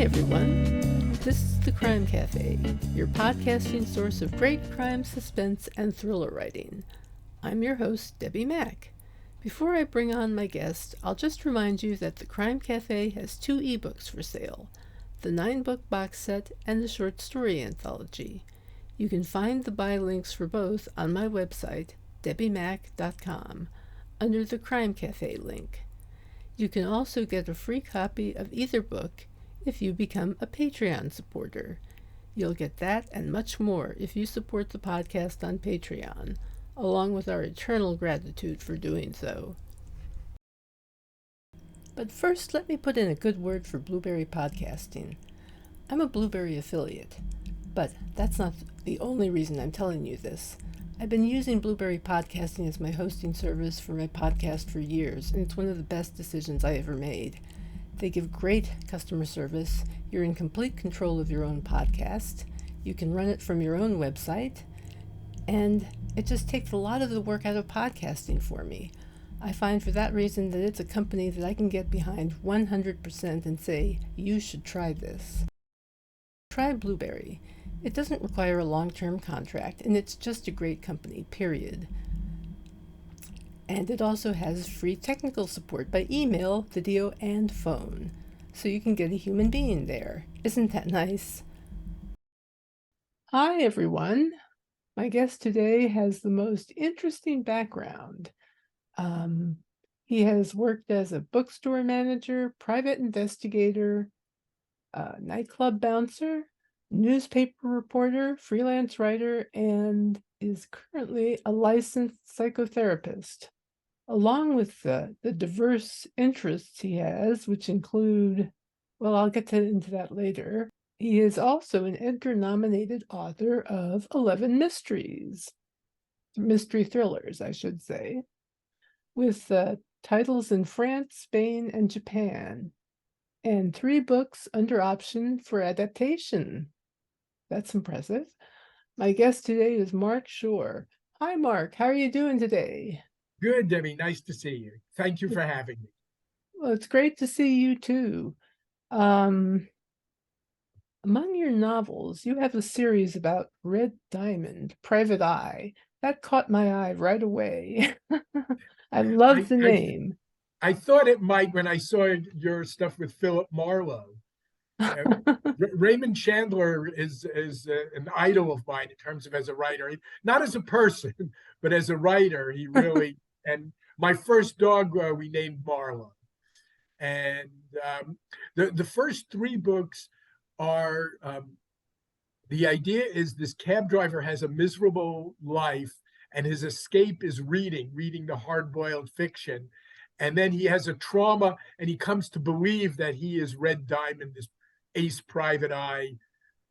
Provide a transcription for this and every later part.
everyone. This is The Crime Cafe, your podcasting source of great crime, suspense, and thriller writing. I'm your host, Debbi Mack. Before I bring on my guest, I'll just remind you that The Crime Cafe has 2 ebooks for sale, the 9-book box set and the short story anthology. You can find the buy links for both on my website, debbimack.com, under the Crime Cafe link. You can also get a free copy of either book if you become a Patreon supporter. You'll get that and much more if you support the podcast on Patreon, along with our eternal gratitude for doing so. But first, let me put in a good word for Blueberry Podcasting. I'm a Blueberry affiliate, but that's not the only reason I'm telling you this. I've been using Blueberry Podcasting as my hosting service for my podcast for years, and it's one of the best decisions I ever made. They give great customer service. You're in complete control of your own podcast. You can run it from your own website, and it just takes a lot of the work out of podcasting for me. I find for that reason that it's a company that I can get behind 100% and say, you should try this. Try Blueberry. It doesn't require a long-term contract, and it's just a great company, period. And it also has free technical support by email, video, and phone, so you can get a human being there. Isn't that nice? Hi, everyone. My guest today has the most interesting background. He has worked as a bookstore manager, private investigator, nightclub bouncer, newspaper reporter, freelance writer, and is currently a licensed psychotherapist. Along with the diverse interests he has, which include, well, I'll get into that later, he is also an Edgar-nominated author of 11 mystery thrillers, I should say, with titles in France, Spain, and Japan, and 3 books under option for adaptation. That's impressive. My guest today is Mark Schorr. Hi, Mark. How are you doing today? Good, Debbie. Nice to see you. Thank you for having me. Well, it's great to see you too. Among your novels, you have a series about Red Diamond, Private Eye. That caught my eye right away. I love the name. I thought it might when I saw your stuff with Philip Marlowe. Raymond Chandler is an idol of mine in terms of as a writer, not as a person, but as a writer. He really, and my first dog we named Marlowe. And the first 3 books are, the idea is this cab driver has a miserable life and his escape is reading the hard-boiled fiction. And then he has a trauma and he comes to believe that he is Red Diamond, this ace private eye,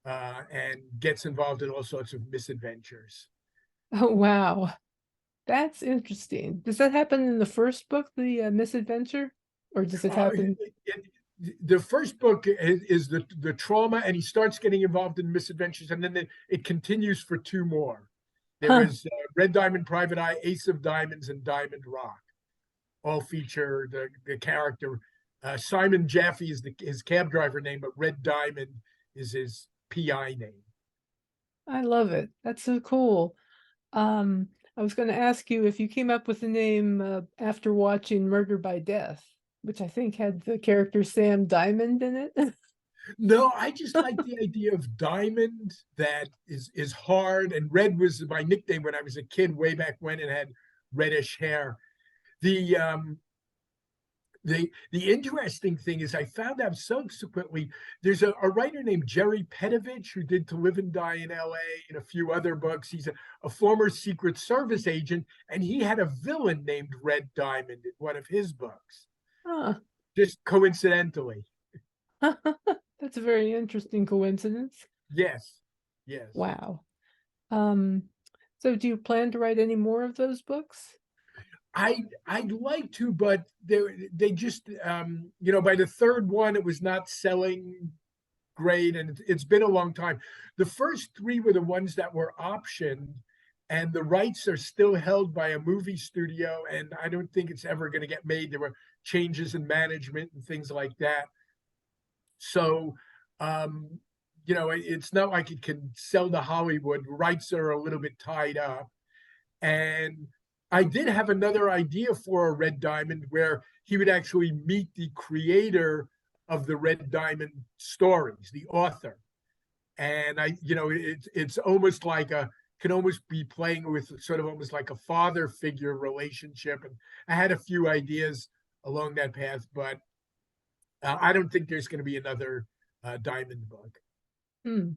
and gets involved in all sorts of misadventures. Oh, wow. That's interesting. Does that happen in the first book, the misadventure? Or does it happen? The first book is the trauma, and he starts getting involved in misadventures, and then it continues for 2 more. There is Red Diamond, Private Eye, Ace of Diamonds, and Diamond Rock. All feature the character. Simon Jaffe is his cab driver name, but Red Diamond is his PI name. I love it. That's so cool. I was going to ask you if you came up with the name after watching Murder by Death, which I think had the character Sam Diamond in it. No, I just like the idea of diamond that is hard, and red was my nickname when I was a kid way back when, and had reddish hair. The interesting thing is I found out subsequently there's a writer named Jerry Petovich who did To Live and Die in LA and a few other books. He's a former Secret Service agent, and he had a villain named Red Diamond in one of his books. Just coincidentally. That's a very interesting coincidence. Yes. Wow. So do you plan to write any more of those books? I'd like to, but they just by the 3rd one it was not selling great, and it's been a long time. The first 3 were the ones that were optioned, and the rights are still held by a movie studio, and I don't think it's ever going to get made. There were changes in management and things like that. So Um, it's not like it can sell to Hollywood. Rights are a little bit tied up. And I did have another idea for a Red Diamond where he would actually meet the creator of the Red Diamond stories, the author. And it's almost like can almost be playing with sort of almost like a father figure relationship. And I had a few ideas along that path, but I don't think there's going to be another Diamond book. Hmm.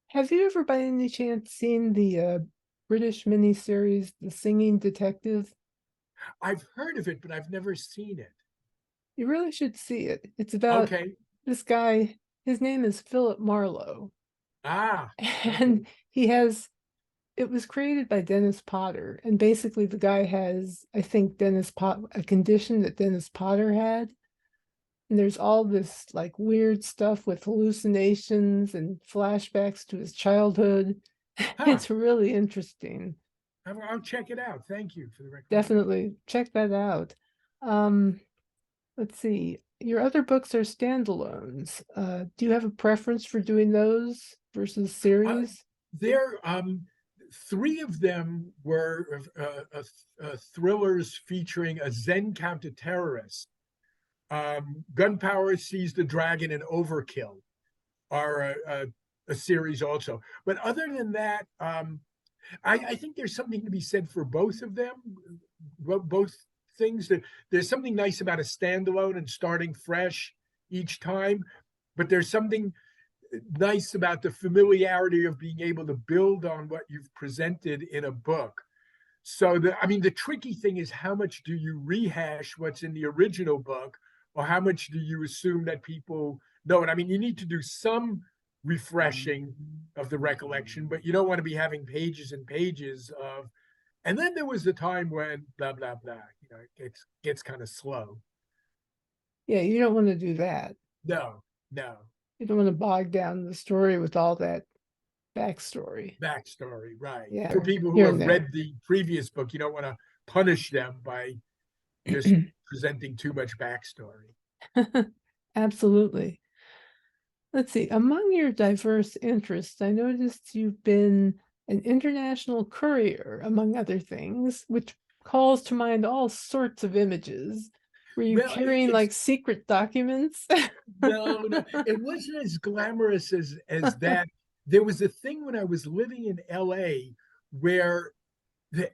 Have you ever by any chance seen the British miniseries, The Singing Detective? I've heard of it, but I've never seen it. You really should see it. It's about Okay. this guy, his name is Philip Marlowe, Ah, okay. and it was created by Dennis Potter, and basically the guy has, I think, a condition that Dennis Potter had. And there's all this like weird stuff with hallucinations and flashbacks to his childhood. Huh. It's really interesting. I'll check it out. Thank you for the recommendation. Definitely check that out. Um, let's see. Your other books are standalones. Do you have a preference for doing those versus Uh, series? there, three of them were thrillers featuring a Zen counter-terrorist. Gunpowder, Seize the Dragon, and Overkill are a series also. But other than that, I think there's something to be said for both of them. Both things that there's something nice about a standalone and starting fresh each time, but there's something nice about the familiarity of being able to build on what you've presented in a book. So the tricky thing is how much do you rehash what's in the original book, or how much do you assume that people know it? I mean, you need to do some refreshing of the recollection, but you don't want to be having pages and pages of. And then there was the time when blah blah blah. It gets kind of slow. Yeah, you don't want to do that. No, no You don't want to bog down the story with all that backstory. backstory, right? Yeah, For people who here and have there. read the previous book, you don't want to punish them by just presenting too much backstory. Absolutely. Let's see. Among your diverse interests, I noticed you've been an international courier, among other things, which calls to mind all sorts of images. Were you Well, carrying it's like secret documents? no, it wasn't as glamorous as that. There was a thing when I was living in LA where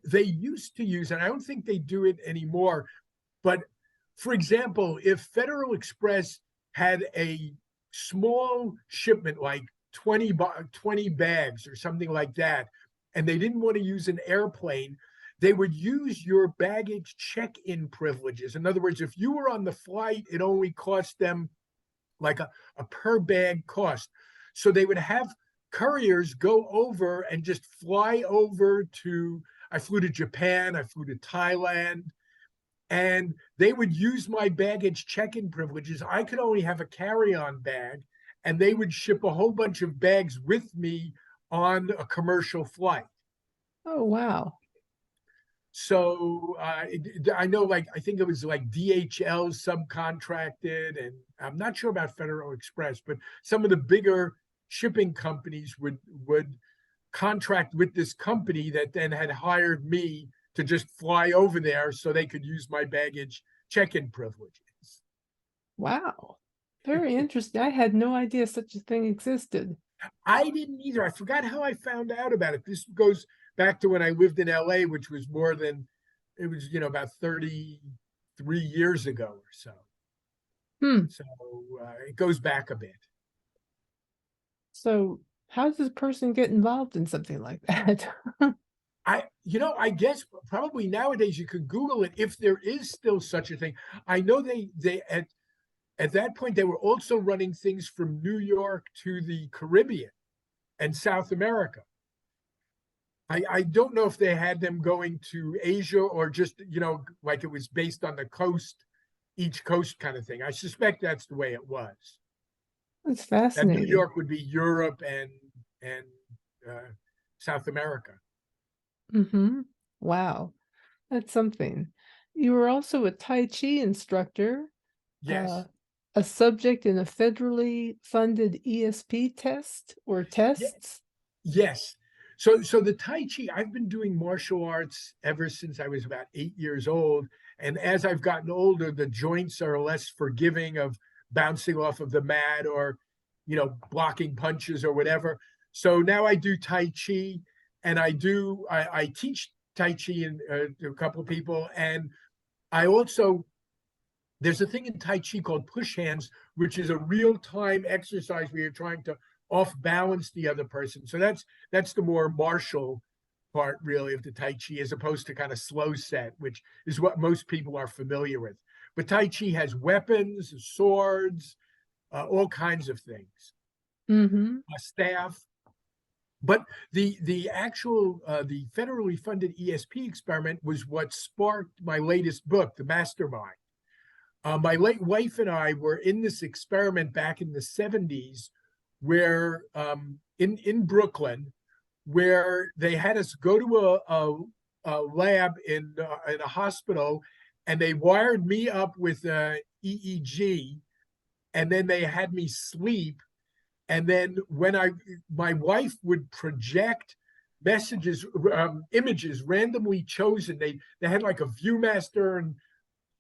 they used to use, and I don't think they do it anymore. But for example, if Federal Express had a small shipment like 20 bags or something like that, and they didn't want to use an airplane, they would use your baggage check-in privileges. In other words, if you were on the flight, it only cost them like a per bag cost. So they would have couriers go over and just fly over to, I flew to Japan, I flew to Thailand, and they would use my baggage check-in privileges. I could only have a carry-on bag, and they would ship a whole bunch of bags with me on a commercial flight. Oh, wow. So I know, like I think it was like DHL subcontracted, and I'm not sure about Federal Express, but some of the bigger shipping companies would contract with this company that then had hired me to just fly over there so they could use my baggage check-in privileges. Wow. Very interesting. I had no idea such a thing existed. I didn't either. I forgot how I found out about it. This goes back to when I lived in LA, which was more than it was, about 33 years ago or so. Hmm. So it goes back a bit. So how does a person get involved in something like that? I guess probably nowadays you could Google it if there is still such a thing. I know they at that point they were also running things from New York to the Caribbean and South America. I don't know if they had them going to Asia or just, like it was based on the coast, each coast kind of thing. I suspect that's the way it was. That's That New fascinating. York would be Europe and South America. Mm-hmm. Wow. That's something. You were also a Tai Chi instructor. Uh, Yes. a subject in a federally funded ESP test or Yeah, tests? yes. So the Tai Chi, I've been doing martial arts ever since I was about 8 years old. And as I've gotten older, the joints are less forgiving of bouncing off of the mat or, blocking punches or whatever. So now I do Tai Chi, and I teach Tai Chi to a couple of people. And I also, there's a thing in Tai Chi called push hands, which is a real time exercise where you're trying to off balance the other person. So that's the more martial part, really, of the Tai Chi, as opposed to kind of slow set, which is what most people are familiar with. But Tai Chi has weapons, swords, all kinds of things, Mm-hmm. a staff. But the actual the federally funded ESP experiment was what sparked my latest book, The Mastermind. My late wife and I were in this experiment back in the 70s, where in Brooklyn, where they had us go to a lab in a hospital, and they wired me up with EEG, and then they had me sleep, and then when my wife would project messages, images randomly chosen. They had like a ViewMaster and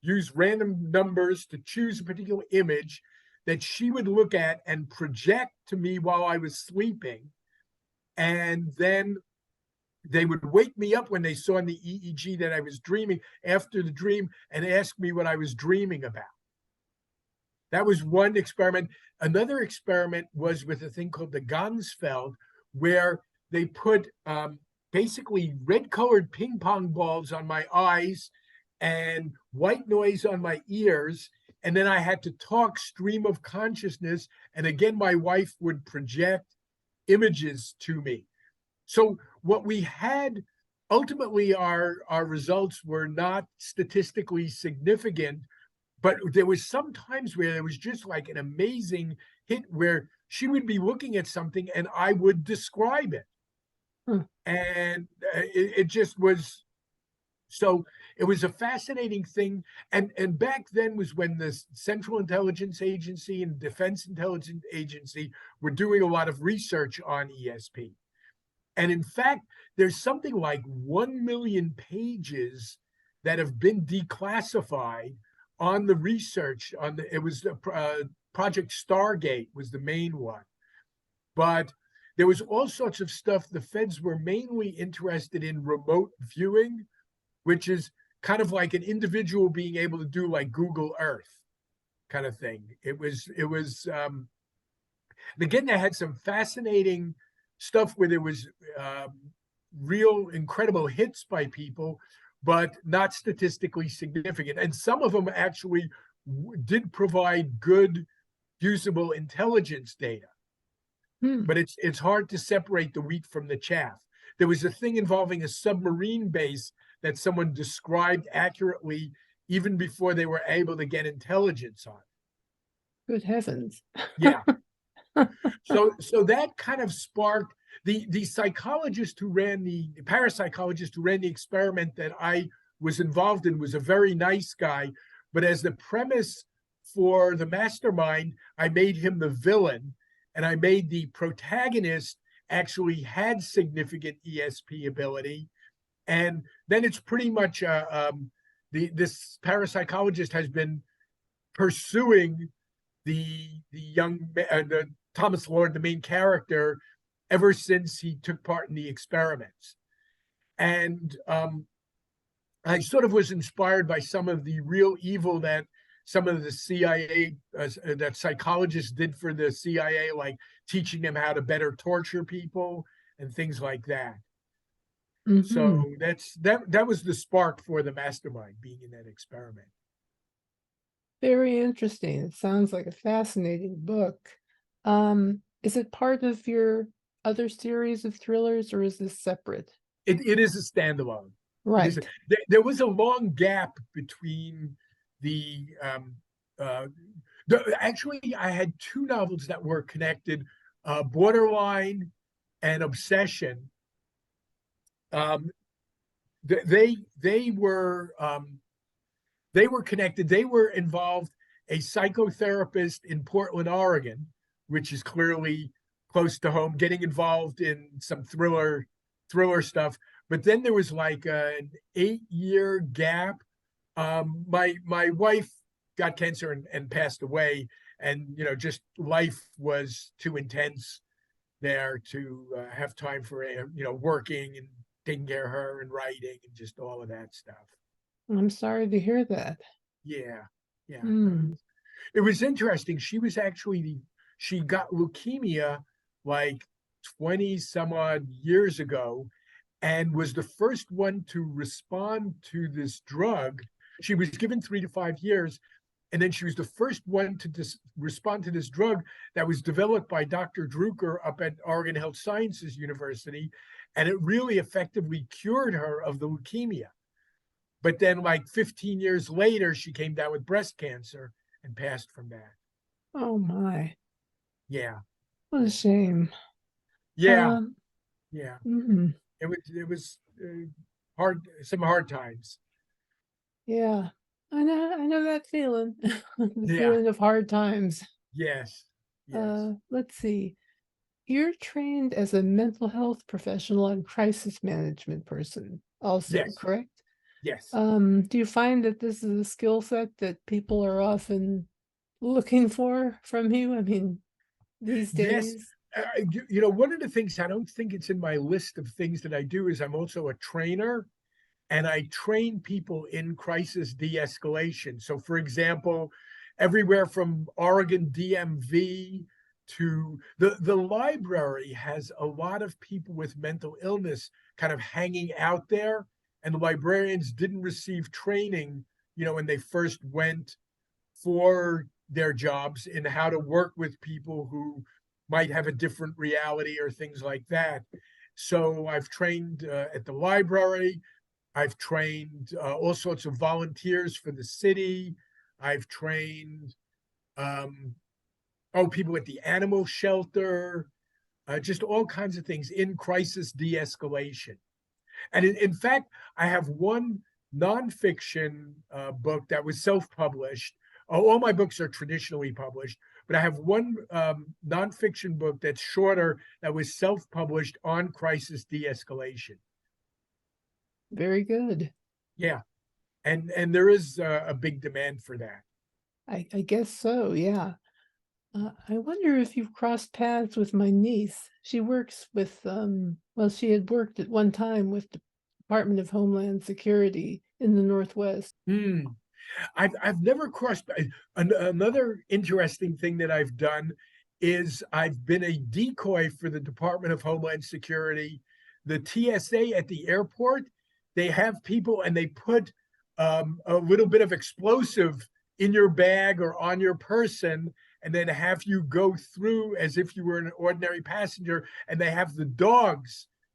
use random numbers to choose a particular image that she would look at and project to me while I was sleeping. And then they would wake me up when they saw in the EEG that I was dreaming after the dream and ask me what I was dreaming about. That was one experiment. Another experiment was with a thing called the Gansfeld, where they put basically red colored ping pong balls on my eyes and white noise on my ears. And then I had to talk stream of consciousness. And again, my wife would project images to me. So what we had, ultimately, our results were not statistically significant, but there was some times where there was just like an amazing hit where she would be looking at something and I would describe it. And it just was, so it was a fascinating thing. And back then was when the Central Intelligence Agency and Defense Intelligence Agency were doing a lot of research on ESP. And in fact, there's something like 1 million pages that have been declassified on the research. It was Project Stargate was the main one. But there was all sorts of stuff. The feds were mainly interested in remote viewing, which is kind of like an individual being able to do like Google Earth kind of thing. It was again, they had some fascinating stuff where there was real incredible hits by people, but not statistically significant. And some of them actually did provide good, usable intelligence data. But it's hard to separate the wheat from the chaff. There was a thing involving a submarine base that someone described accurately even before they were able to get intelligence on. Good heavens. Yeah. So that kind of sparked the psychologist who ran the parapsychologist who ran the experiment that I was involved in was a very nice guy. But as the premise for the mastermind, I made him the villain, and I made the protagonist actually had significant ESP ability. And then it's pretty much this parapsychologist has been pursuing the Thomas Lord, the main character, ever since he took part in the experiments. And I sort of was inspired by some of the real evil that some of the CIA, that psychologists did for the CIA, like teaching them how to better torture people and things like that. So that was the spark for the mastermind, being in that experiment. Very interesting. It sounds like a fascinating book. Is it part of your other series of thrillers, or is this separate? It is a standalone. Right. There was a long gap between actually, I had two novels that were connected, Borderline and Obsession. They were connected. They were involved a psychotherapist in Portland, Oregon, which is clearly close to home, getting involved in some thriller stuff. But then there was like an 8 year gap. My wife got cancer and passed away, and just life was too intense there to have time for working and taking care of her and writing and just all of that stuff. I'm sorry to hear that. Yeah, yeah. Mm. It was interesting. She got leukemia like 20 some odd years ago, and was the first one to respond to this drug. She was given 3 to 5 years, and then she was the first one to respond to this drug that was developed by Dr. Drucker up at Oregon Health Sciences University, and it really effectively cured her of the leukemia. But then, like 15 years later, she came down with breast cancer and passed from that. Oh my. Yeah. What a shame. Yeah. Um, Yeah. mhm. It was some hard times. Yeah. I know that feeling. The Yeah. feeling of hard times. Yes. Yes. Let's see. You're trained as a mental health professional and crisis management person also, Yes. correct? Yes. Do you find that this is a skill set that people are often looking for from you? I mean, these Yes. days? One of the things, I don't think it's in my list of things that I do, is I'm also a trainer, and I train people in crisis de-escalation. So, for example, everywhere from Oregon DMV to the library has a lot of people with mental illness kind of hanging out there, and the librarians didn't receive training, when they first went for their jobs in how to work with people who might have a different reality or things like that. So I've trained at the library. I've trained all sorts of volunteers for the city. I've trained people at the animal shelter, just all kinds of things in crisis de-escalation. And in fact, I have one nonfiction book that was self-published. All my books are traditionally published, but I have one nonfiction book that's shorter that was self-published on crisis de-escalation. Very good. Yeah, and there is a big demand for that. I guess so, yeah. I wonder if you've crossed paths with my niece. She works with, well, she had worked at one time with the Department of Homeland Security in the Northwest. Hmm. I've never crossed. Another interesting thing that I've done is I've been a decoy for the Department of Homeland Security. The TSA at the airport, they have people and they put a little bit of explosive in your bag or on your person, and then have you go through as if you were an ordinary passenger. And they have the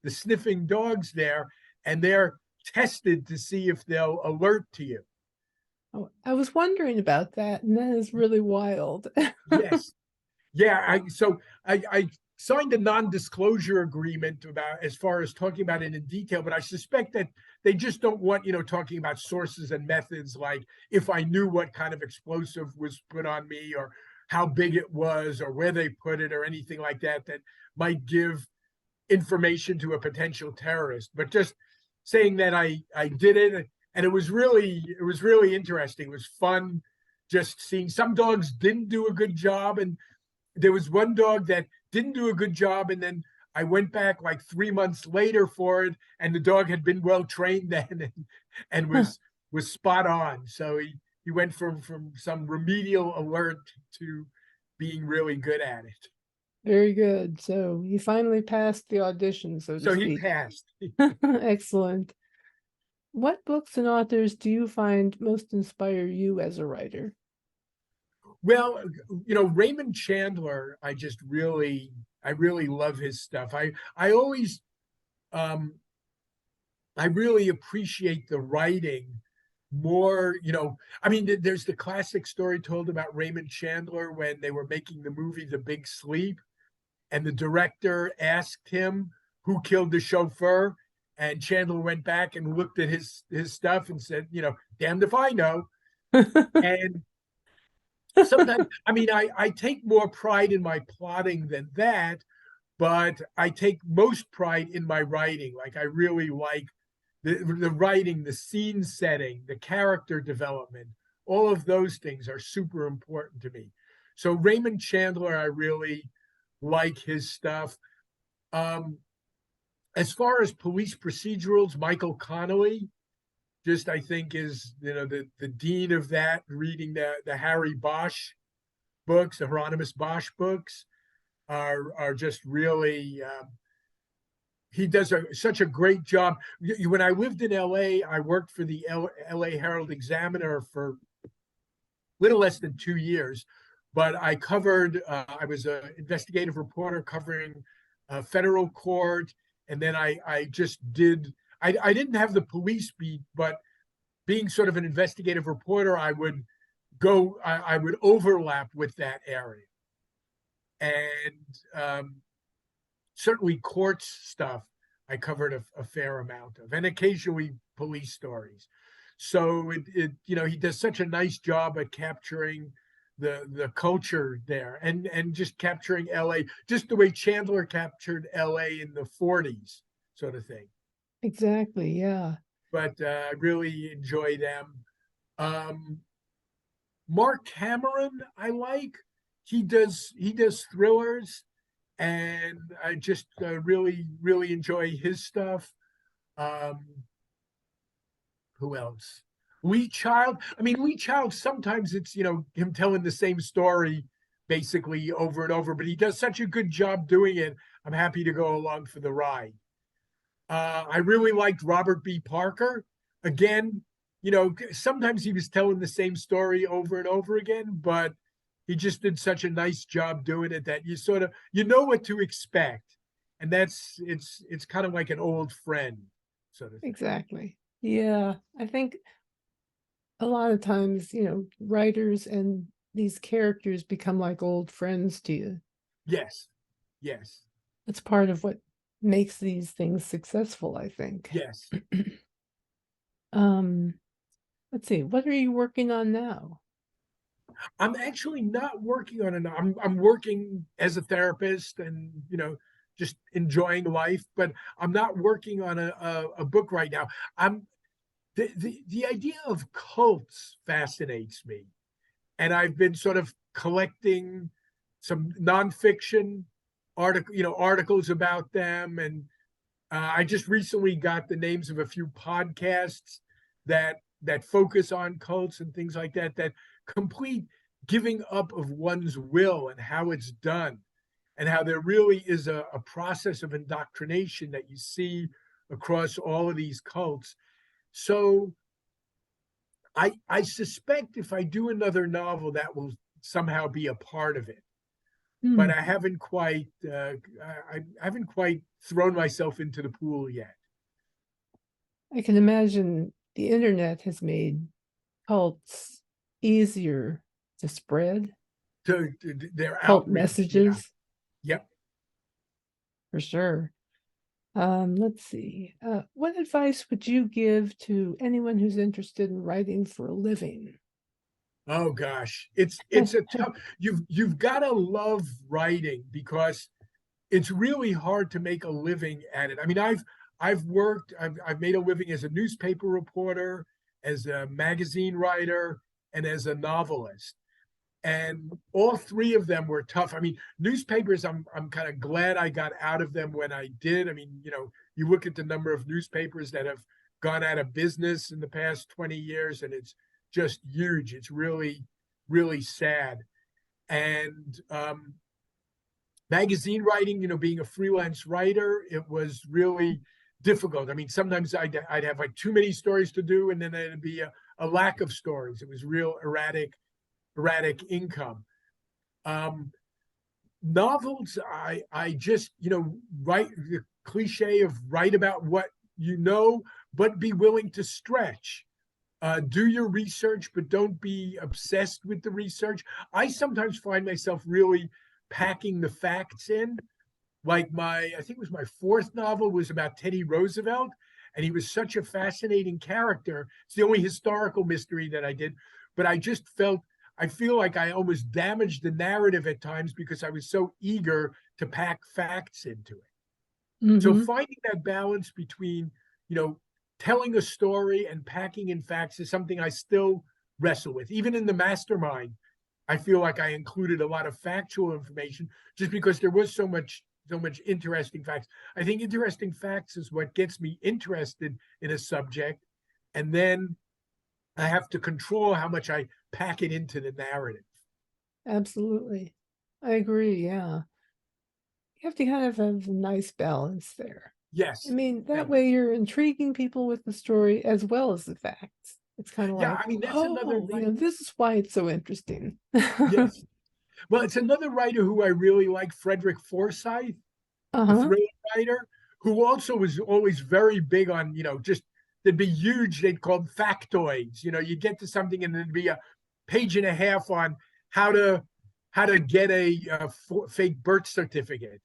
sniffing dogs there, and they're tested to see if they'll alert to you. Oh, I was wondering about that, and that is really wild. Yes. Yeah. I signed a non-disclosure agreement about, as far as talking about it in detail, but I suspect that they just don't want, talking about sources and methods, like if I knew what kind of explosive was put on me, or how big it was, or where they put it, or anything like that, that might give information to a potential terrorist. But just saying that I did it, and it was really interesting. It was fun just seeing. Some dogs didn't do a good job, and there was one dog that didn't do a good job, and then I went back like 3 months later for it, and the dog had been well trained then, and was spot on. So he went from some remedial alert to being really good at it. Very good. So you finally passed the audition, so to So he speak. passed. Excellent. What books and authors do you find most inspire you as a writer? Well, Raymond Chandler, I really love his stuff. I always I really appreciate the writing more. I mean, there's the classic story told about Raymond Chandler when they were making the movie The Big Sleep, and the director asked him who killed the chauffeur, and Chandler went back and looked at his stuff and said, damned if I know. And Sometimes, I mean, I take more pride in my plotting than that, but I take most pride in my writing. Like I really like the writing, the scene setting, the character development. All of those things are super important to me. So Raymond Chandler, I really like his stuff. Um, as far as police procedurals, Michael Connolly, just I think is the dean of that. Reading the Harry Bosch books, the Hieronymus Bosch books, are just really. He does such a great job. When I lived in LA, I worked for the LA Herald Examiner for little less than 2 years, but I covered. I was an investigative reporter covering federal court, and then I just did. I didn't have the police beat, but being sort of an investigative reporter, I would go. I would overlap with that area, and certainly courts stuff I covered a fair amount of, and occasionally police stories. So he does such a nice job at capturing the culture there, and just capturing LA, just the way Chandler captured LA in the 40s, sort of thing. Exactly, yeah. But I really enjoy them. Mark Cameron, I like. He does thrillers, and I just really enjoy his stuff. Um, who else? Lee Child. I mean, Lee Child. Sometimes it's him telling the same story basically over and over, but he does such a good job doing it. I'm happy to go along for the ride. I really liked Robert B. Parker. Again, sometimes he was telling the same story over and over again, but he just did such a nice job doing it that you sort of what to expect, and it's kind of like an old friend sort of thing. Exactly. Yeah, I think a lot of times, writers and these characters become like old friends to you. Yes, yes, It's part of what makes these things successful, I think. yes. Um, let's see, what are you working on now? I'm actually not working on it. I'm working as a therapist, and just enjoying life, but I'm not working on a book right now. I'm the idea of cults fascinates me, and I've been sort of collecting some nonfiction articles about them, and I just recently got the names of a few podcasts that focus on cults and things like that. That complete giving up of one's will and how it's done, and how there really is a process of indoctrination that you see across all of these cults. So I suspect if I do another novel, that will somehow be a part of it. But I haven't quite I haven't quite thrown myself into the pool yet. I can imagine the internet has made cults easier to spread. To their Cult outreach, messages. Yeah. Yep. For sure. Let's see. What advice would you give to anyone who's interested in writing for a living? Oh gosh, it's a tough. You've got to love writing, because it's really hard to make a living at it. I mean, I've made a living as a newspaper reporter, as a magazine writer, and as a novelist. And all three of them were tough. I mean, newspapers, I'm kind of glad I got out of them when I did. I mean, you look at the number of newspapers that have gone out of business in the past 20 years, and it's just huge. It's really, really sad. And magazine writing, being a freelance writer, it was really difficult. I mean, sometimes I'd have like too many stories to do, and then there'd be a lack of stories. It was real erratic income. Novels, I just, write the cliche of write about what but be willing to stretch. Do your research, but don't be obsessed with the research. I sometimes find myself really packing the facts in. Like I think it was my fourth novel was about Teddy Roosevelt, and he was such a fascinating character. It's the only historical mystery that I did, but I just felt I feel like I almost damaged the narrative at times because I was so eager to pack facts into it. So Mm-hmm. finding that balance between, you know, telling a story and packing in facts is something I still wrestle with. Even in the mastermind, I feel like I included a lot of factual information just because there was so much interesting facts. I think interesting facts is what gets me interested in a subject, and then I have to control how much I pack it into the narrative. Absolutely. I agree. Yeah. You have to kind of have a nice balance there. I Yes. mean, that Thank you. way you're intriguing people with the story as well as the facts. It's kind of Yeah, like, I mean that's another oh, right. this is why it's so interesting. Yes. Well, it's another writer who I really like, Frederick Forsyth, a Uh-huh. thriller writer, who also was always very big on, just there'd be huge, they'd call them factoids. You get to something and there'd be a page and a half on how to get a fake birth certificate,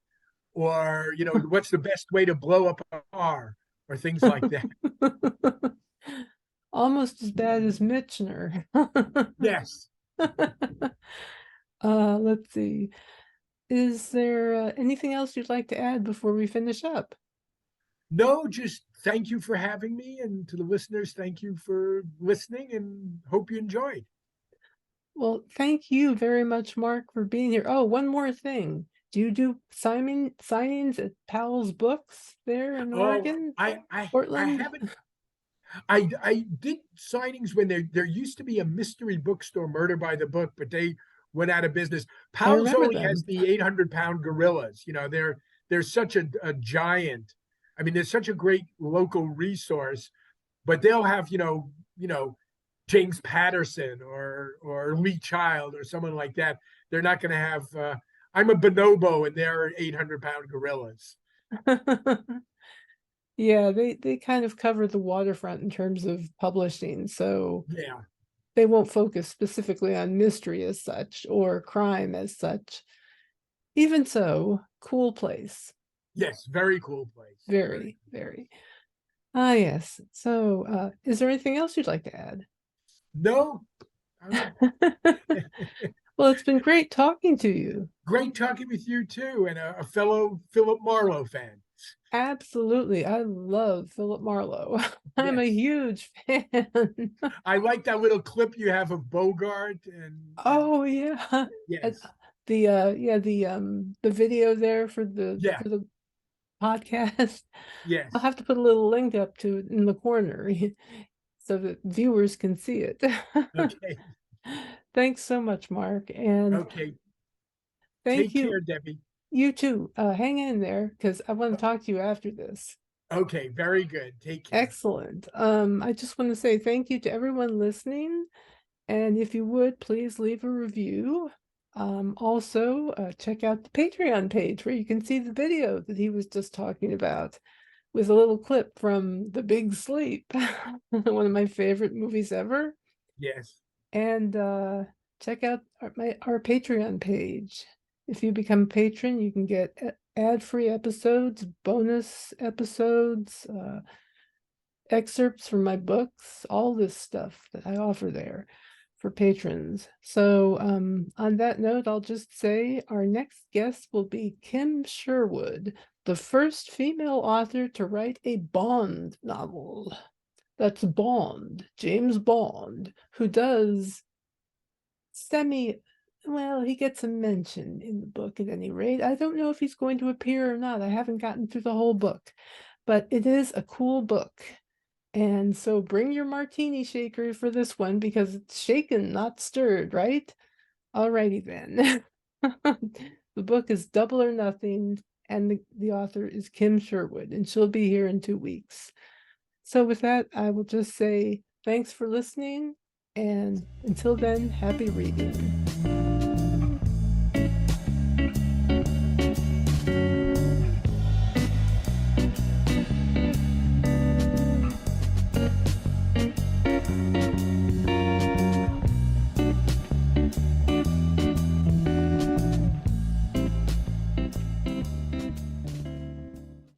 or what's the best way to blow up a car, or things like that. Almost as bad as Mitchner. Yes. Let's see. Is there anything else you'd like to add before we finish up? No, just thank you for having me, and to the listeners, thank you for listening, and hope you enjoyed. Well, thank you very much, Mark, for being here. Oh, one more thing. Do you do signings at Powell's Books there in Oh, Oregon, I Portland? haven't. I did signings when there used to be a mystery bookstore, Murder by the Book, but they went out of business. I Powell's remember only has them. the 800-pound gorillas. They're such a giant. I mean, they're such a great local resource, but they'll have James Patterson or Lee Child or someone like that. They're not going to have. I'm a bonobo, and they're 800-pound gorillas. Yeah, they kind of cover the waterfront in terms of publishing, so Yeah. they won't focus specifically on mystery as such or crime as such. Even so, cool place. Yes. Very cool place. Very. Very, very. Ah, yes. So, is there anything else you'd like to add? No. I'm Well, it's been great talking to you. Great talking with you too, and a fellow Philip Marlowe fan. Absolutely. I love Philip Marlowe. I'm a Yes. huge fan. I like that little clip you have of Bogart and Oh yeah. And yes. the video there for Yeah. the podcast. I'll Yes. have to put a little link up to it in the corner so that viewers can see it. Okay. Thanks so much, Mark. And Okay. thank Take you. care, Debbie. You too. Hang in there because I want to talk to you after this. Okay, very good. Take care. Excellent. I just want to say thank you to everyone listening. And if you would, please leave a review. Also, check out the Patreon page where you can see the video that he was just talking about with a little clip from The Big Sleep, one of my favorite movies ever. Yes. And check out our Patreon page. If you become a patron, you can get ad-free episodes, bonus episodes, excerpts from my books, all this stuff that I offer there for patrons. So on that note, I'll just say our next guest will be Kim Sherwood, the first female author to write a Bond novel. That's Bond, James Bond, who does well, he gets a mention in the book at any rate. I don't know if he's going to appear or not. I haven't gotten through the whole book, but it is a cool book. And so bring your martini shaker for this one because it's shaken, not stirred, right? Alrighty then. The book is Double or Nothing, and the author is Kim Sherwood, and she'll be here in 2 weeks. So with that, I will just say thanks for listening, and until then, happy reading.